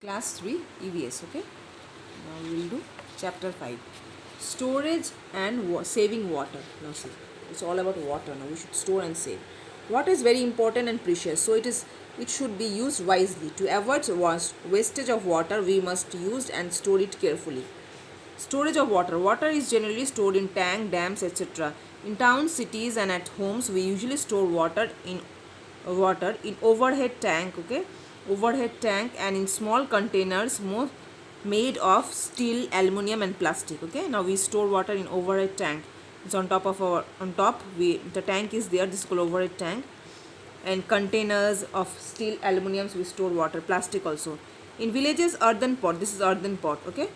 Class 3 EVS. Okay, now we will do chapter 5, storage and saving water. Now see, it's all about water. Now we should store and save. Water is very important and precious, so it should be used wisely. To avoid wastage of water, we must use and store it carefully. Storage of water. Water is generally stored in tank, dams, etc. In towns, cities, and at homes, we usually store water in overhead tank. Okay, overhead tank and in small containers made of steel, aluminium, and plastic. Okay, now we store water in overhead tank. It's on top of the tank is there. This is called overhead tank. And containers of steel, aluminiums we store water. Plastic also. In villages, earthen pot. This is earthen pot. Okay,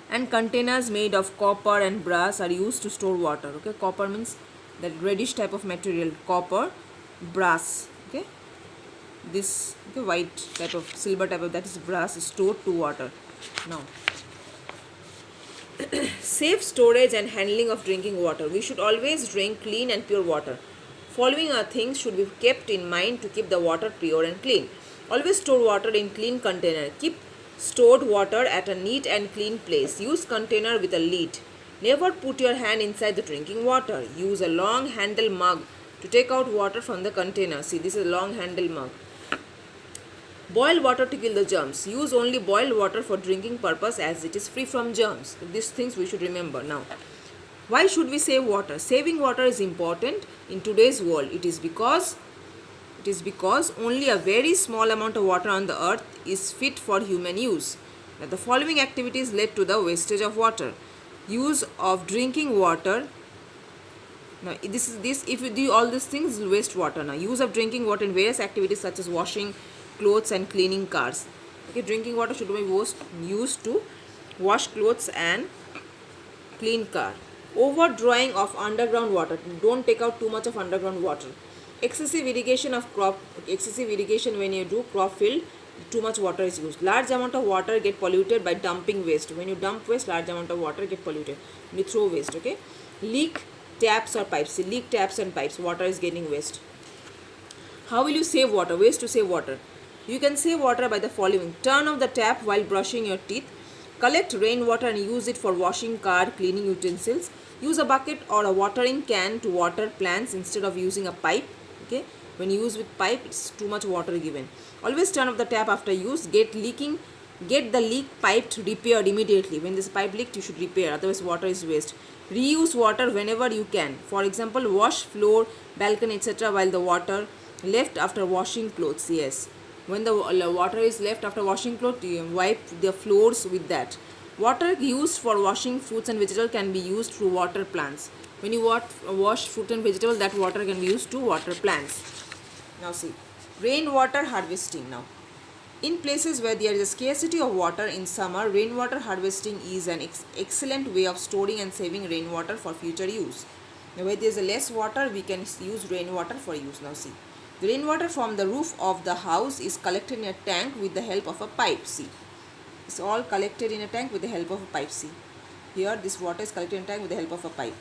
and containers made of copper and brass are used to store water. Okay, copper means that reddish type of material, copper, brass. Okay, this white type of silver type of, that is brass, is stored to water. Now safe storage and handling of drinking water. We should always drink clean and pure water. Following are things should be kept in mind to keep the water pure and clean. Always store water in clean container. Keep stored water at a neat and clean place. Use container with a lid. Never put your hand inside the drinking water. Use a long handle mug to take out water from the container. See, this is a long handle mug. Boil water to kill the germs. Use only boiled water for drinking purpose as it is free from germs. These things we should remember. Now, why should we save water? Saving water is important in today's world. It is because only a very small amount of water on the earth is fit for human use. Now, the following activities led to the wastage of water. Use of drinking water. Now, if you do all these things, will waste water. Now, use of drinking water in various activities such as washing clothes and cleaning cars. Okay, drinking water should be used to wash clothes and clean car. Overdrawing of underground water. Don't take out too much of underground water. Excessive irrigation of crop. Excessive irrigation when you do crop field, too much water is used. Large amount of water get polluted by dumping waste. When you dump waste, large amount of water get polluted. When you throw waste. Okay. Leak taps or pipes. See, leak taps and pipes. Water is getting waste. How will you save water? Ways to save water. You can save water by the following. Turn off the tap while brushing your teeth. Collect rainwater and use it for washing car, cleaning utensils. Use a bucket or a watering can to water plants instead of using a pipe. Okay, when you use with pipe, it's too much water given. Always turn off the tap after use. Get the leak piped repaired immediately. When this pipe leaked, you should repair, otherwise water is waste. Reuse water whenever you can. For example, wash floor, balcony, etc. while the water left after washing clothes. Yes, when the water is left after washing clothes, you wipe the floors with that. Water used for washing fruits and vegetables can be used to water plants. When you wash fruit and vegetable, that water can be used to water plants. Now see, rainwater harvesting. Now, in places where there is a scarcity of water in summer, rainwater harvesting is an excellent way of storing and saving rainwater for future use. Now, where there is less water, we can use rainwater for use. Now see, the rainwater from the roof of the house is collected in a tank with the help of a pipe. See, it's all collected in a tank with the help of a pipe. See, here this water is collected in a tank with the help of a pipe.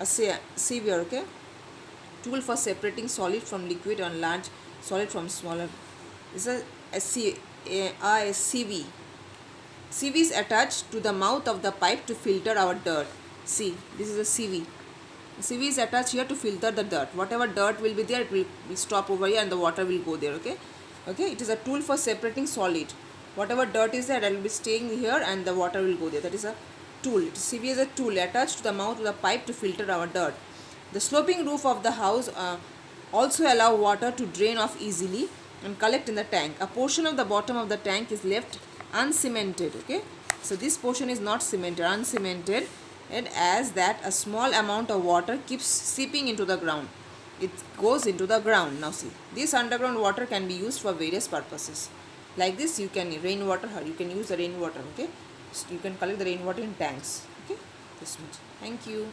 A sieve, okay, tool for separating solid from liquid and large solid from smaller. This is a sieve. Sieve is attached to the mouth of the pipe to filter our dirt. See, this is a sieve. Sieve is attached here to filter the dirt. Whatever dirt will be there, it will stop over here and the water will go there. Okay, okay. It is a tool for separating solid. Whatever dirt is there, that will be staying here and the water will go there. That is a tool. Sieve is a tool attached to the mouth of the pipe to filter our dirt. The sloping roof of the house also allow water to drain off easily and collect in the tank. A portion of the bottom of the tank is left uncemented. Okay, so this portion is not cemented, uncemented, and as that a small amount of water keeps seeping into the ground. It goes into the ground. Now see, this underground water can be used for various purposes. Like this, you can use the rainwater. Okay, so you can collect the rainwater in tanks. Okay, this much. Thank you.